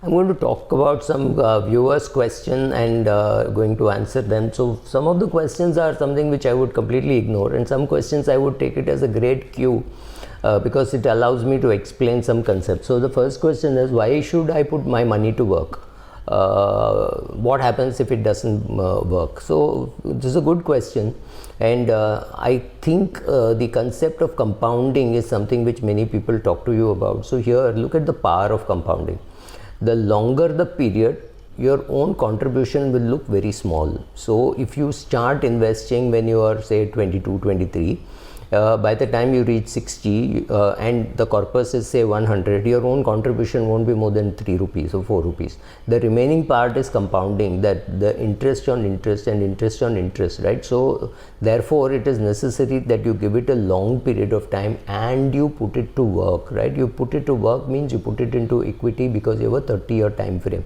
I'm going to talk about some viewers' question and going to answer them. So some of the questions are something which I would completely ignore, and some questions I would take it as a great cue because it allows me to explain some concepts. So the first question is, why should I put my money to work? What happens if it doesn't work? So this is a good question, and I think the concept of compounding is something which many people talk to you about. So here, look at the power of compounding. The longer the period, your own contribution will look very small. So if you start investing when you are, say, 22, 23, by the time you reach 60 and the corpus is, say, 100, your own contribution won't be more than 3 rupees or 4 rupees. The remaining part is compounding, that the interest on interest and interest on interest, right? So therefore it is necessary that you give it a long period of time and you put it to work, right? You put it to work means you put it into equity because you have a 30-year time frame,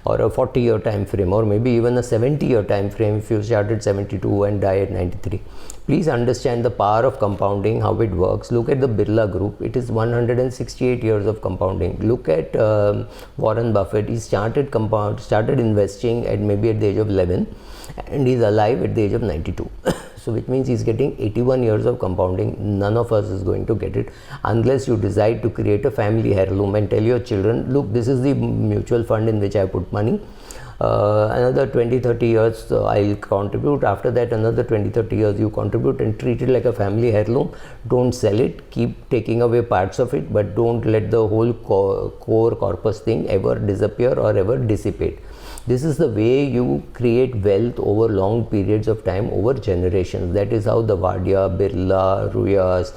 or a 40-year time frame, or maybe even a 70-year time frame if you start at 72 and die at 93. Please understand the power of compounding, how it works. Look at the Birla Group. It is 168 years of compounding. Look at Warren Buffett. He started investing at maybe at the age of 11, and he's alive at the age of 92. So which means he's getting 81 years of compounding. None of us is going to get it unless you decide to create a family heirloom and tell your children, look, this is the mutual fund in which I put money. Another 20-30 years I'll contribute. After that, another 20-30 years you contribute, and treat it like a family heirloom. Don't sell it. Keep taking away parts of it, but don't let the whole core corpus thing ever disappear or ever dissipate. This is the way you create wealth over long periods of time, over generations. That is how the Wadia, Birla, Ruyas,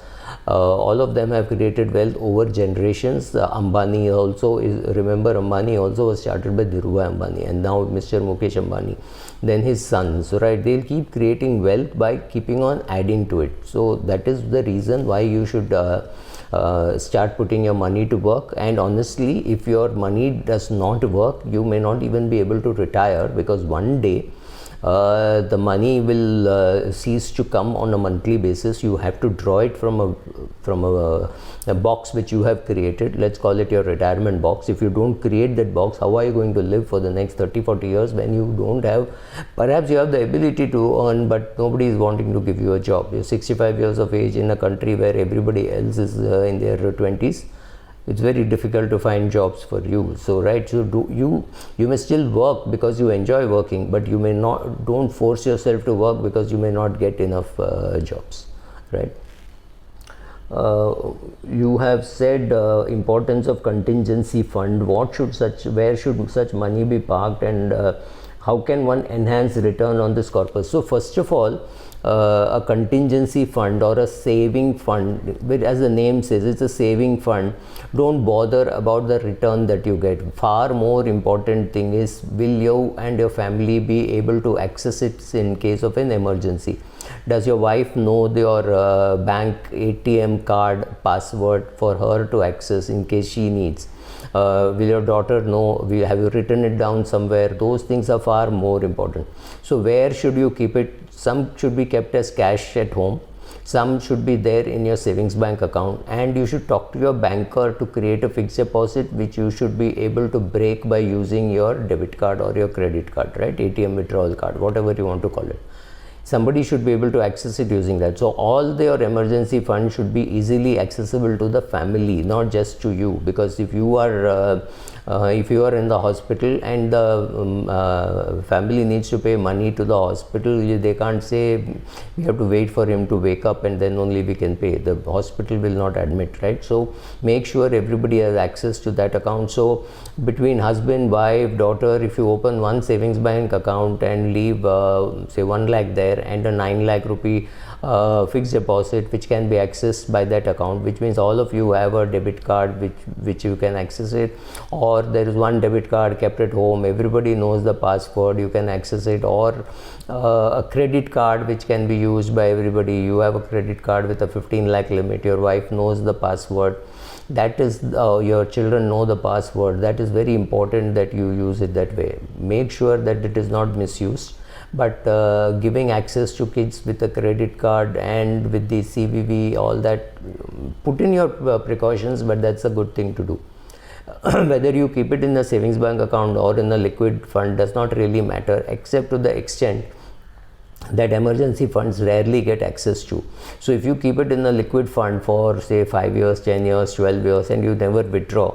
all of them have created wealth over generations. Ambani also is, remember, Ambani also was started by Dhirubhai Ambani, and now Mr. Mukesh Ambani, then his sons, right? They'll keep creating wealth by keeping on adding to it. So that is the reason why you should start putting your money to work. And honestly, if your money does not work, you may not even be able to retire, because one day the money will cease to come on a monthly basis. You have to draw it from a box which you have created. Let's call it your retirement box. If you don't create that box, how are you going to live for the next 30-40 years when you don't have, perhaps you have the ability to earn, but nobody is wanting to give you a job. You're 65 years of age in a country where everybody else is in their 20s. It's very difficult to find jobs for you. So right, so you may still work because you enjoy working, but you may not, don't force yourself to work because you may not get enough jobs, right? You have said importance of contingency fund. Where should such money be parked, and how can one enhance return on this corpus? So first of all, a contingency fund or a saving fund, as the name says, it's a saving fund. Don't bother about the return that you get. Far more important thing is, will you and your family be able to access it in case of an emergency? Does your wife know your bank ATM card password for her to access in case she needs? Will your daughter know? Have you written it down somewhere? Those things are far more important. So where should you keep it? Some should be kept as cash at home. Some should be there in your savings bank account, and you should talk to your banker to create a fixed deposit which you should be able to break by using your debit card or your credit card, right? ATM withdrawal card, whatever you want to call it. Somebody should be able to access it using that. So all your emergency funds should be easily accessible to the family, not just to you. Because if you are in the hospital and the family needs to pay money to the hospital, they can't say we have to wait for him to wake up and then only we can pay. The hospital will not admit, right? So make sure everybody has access to that account. So between husband, wife, daughter, if you open one savings bank account and leave say 1 lakh there and a 9 lakh rupee fixed deposit which can be accessed by that account, which means all of you have a debit card which you can access it, or there is one debit card kept at home, everybody knows the password, you can access it, or a credit card which can be used by everybody. You have a credit card with a 15 lakh limit, your wife knows the password, that is your children know the password. That is very important that you use it that way. Make sure that it is not misused. But giving access to kids with a credit card and with the CVV, all that, put in your precautions, but that's a good thing to do. whether you keep it in a savings bank account or in a liquid fund does not really matter, except to the extent that emergency funds rarely get access to. So if you keep it in a liquid fund for say 5 years, 10 years, 12 years and you never withdraw,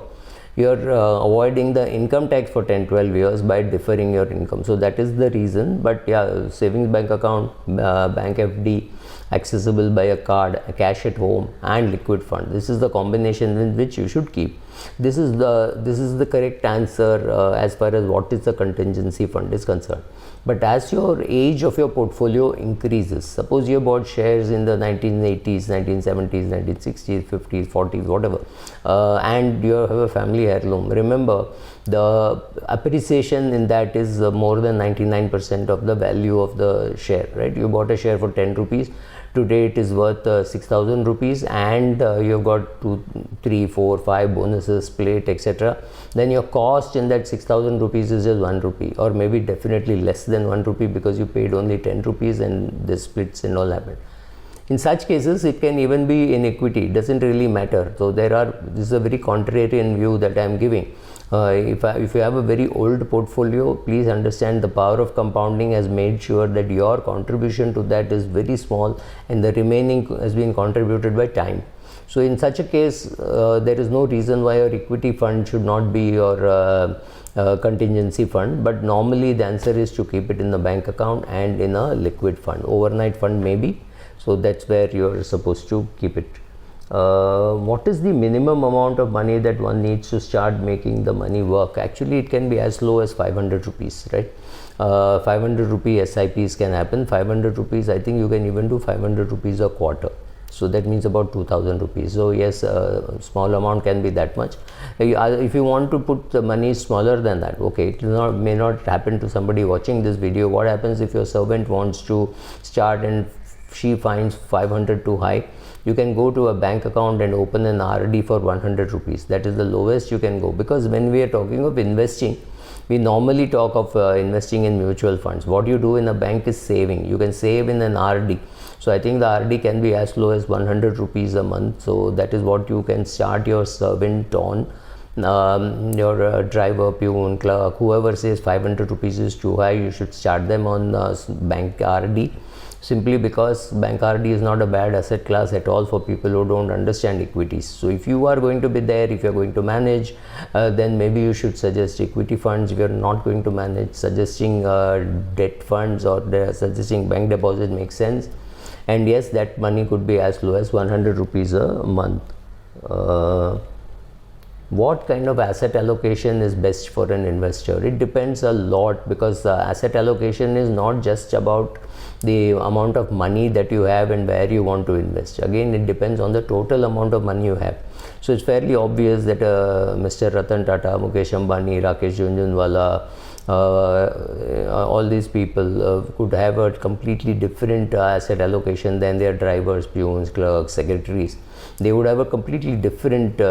you're avoiding the income tax for 10, 12 years by deferring your income. So that is the reason. But yeah, savings bank account, bank FD, accessible by a card, a cash at home and liquid fund, this is the combination in which you should keep. This is the correct answer as far as what is the contingency fund is concerned. But as your age of your portfolio increases, suppose you bought shares in the 1980s, 1970s, 1960s, 50s, 40s, whatever, and you have a family heirloom, remember the appreciation in that is more than 99% of the value of the share, right? You bought a share for 10 rupees, today it is worth 6,000 rupees, and you've got 2, 3, 4, 5 bonuses, plate, etc. Then your cost in that 6,000 rupees is just 1 rupee, or maybe definitely less than 1 rupee, because you paid only 10 rupees and the splits and all happened. In such cases, it can even be in equity, it doesn't really matter. So this is a very contrarian view that I am giving. If you have a very old portfolio, please understand the power of compounding has made sure that your contribution to that is very small and the remaining has been contributed by time. So in such a case, there is no reason why your equity fund should not be your contingency fund, but normally the answer is to keep it in the bank account and in a liquid fund. Overnight fund maybe, so that's where you're supposed to keep it. What is the minimum amount of money that one needs to start making the money work? Actually, it can be as low as 500 rupees, right? 500 rupee SIPs can happen. 500 rupees, I think you can even do 500 rupees a quarter. So that means about 2,000 rupees. So yes, a small amount can be that much. If you want to put the money smaller than that, okay, it may not happen to somebody watching this video. What happens if your servant wants to start and she finds 500 too high? You can go to a bank account and open an RD for 100 rupees. That is the lowest you can go, because when we are talking of investing, we normally talk of investing in mutual funds. What you do in a bank is saving. You can save in an RD. So I think the RD can be as low as 100 rupees a month. So that is what you can start your servant on. Your driver, peon, clerk, whoever says 500 rupees is too high, you should start them on bank RD. Simply because bank RD is not a bad asset class at all for people who don't understand equities. So if you are going to be there, if you are going to manage, then maybe you should suggest equity funds. If you are not going to manage, suggesting debt funds or suggesting bank deposit makes sense. And yes, that money could be as low as 100 rupees a month. What kind of asset allocation is best for an investor? It depends a lot, because asset allocation is not just about the amount of money that you have and where you want to invest. Again, it depends on the total amount of money you have. So it's fairly obvious that Mr. Ratan Tata, Mukesh Ambani, Rakesh Jhunjhunwala, all these people could have a completely different asset allocation than their drivers, peons, clerks, secretaries. They would have a completely different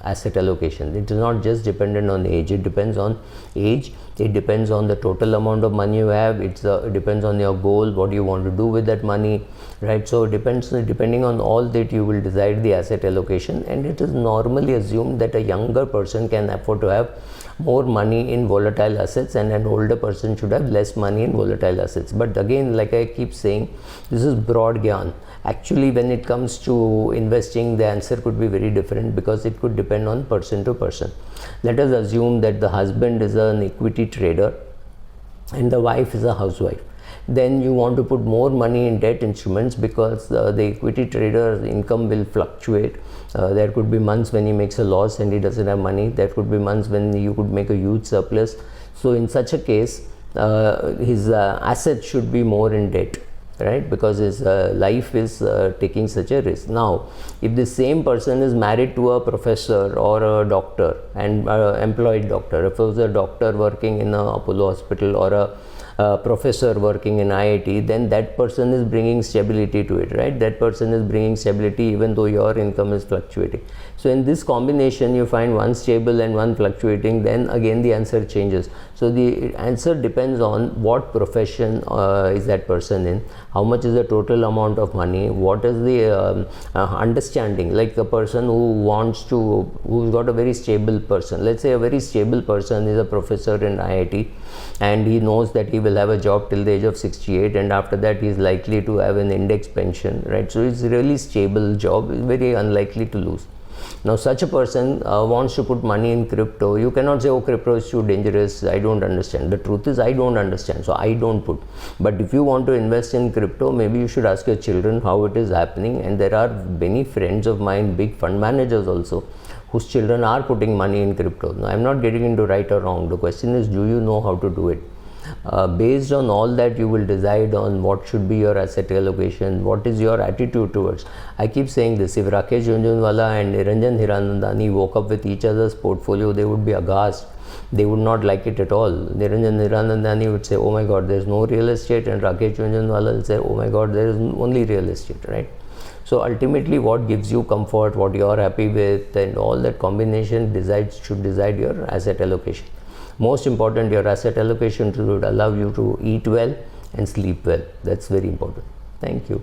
asset allocation. It is not just dependent on age. It depends on age. It depends on the total amount of money you have. It depends on your goal, what you want to do with that money, right? So it depends. Depending on all that, you will decide the asset allocation. And it is normally assumed that a younger person can afford to have more money in volatile assets, and an older person should have less money in volatile assets. But again, like I keep saying, this is broad gyan. Actually, when it comes to investing, the answer could be very different, because it could depend on person to person. Let us assume that the husband is an equity trader and the wife is a housewife. Then you want to put more money in debt instruments, because the equity trader's income will fluctuate. There could be months when he makes a loss and he doesn't have money. There could be months when you could make a huge surplus. So in such a case, his assets should be more in debt, right? Because his life is taking such a risk. Now, if the same person is married to a professor or a doctor and employed doctor, if it was a doctor working in a Apollo hospital or a professor working in IIT, then that person is bringing stability to it, right? That person is bringing stability even though your income is fluctuating. So in this combination, you find one stable and one fluctuating, then again the answer changes. So the answer depends on what profession is that person in, how much is the total amount of money, what is the understanding, like the person who's got a very stable person. Let's say a very stable person is a professor in IIT, and he knows that he will have a job till the age of 68, and after that he is likely to have an index pension, right? So it's a really stable job, is very unlikely to lose. Now such a person wants to put money in crypto. You cannot say, oh, crypto is too dangerous, I don't understand. The truth is, I don't understand, so I don't put. But if you want to invest in crypto, maybe you should ask your children how it is happening. And there are many friends of mine, big fund managers also, whose children are putting money in crypto. Now, I'm not getting into right or wrong. The question is, do you know how to do it? Based on all that, you will decide on what should be your asset allocation, what is your attitude towards. I keep saying this, if Rakesh Jhunjhunwala and Niranjan Hiranandani woke up with each other's portfolio, they would be aghast. They would not like it at all. Niranjan Hiranandani would say, oh my god, there is no real estate, and Rakesh Jhunjhunwala will say, oh my god, there is only real estate, right? So ultimately, what gives you comfort, what you are happy with, and all that combination should decide your asset allocation. Most important, your asset allocation should allow you to eat well and sleep well. That's very important. Thank you.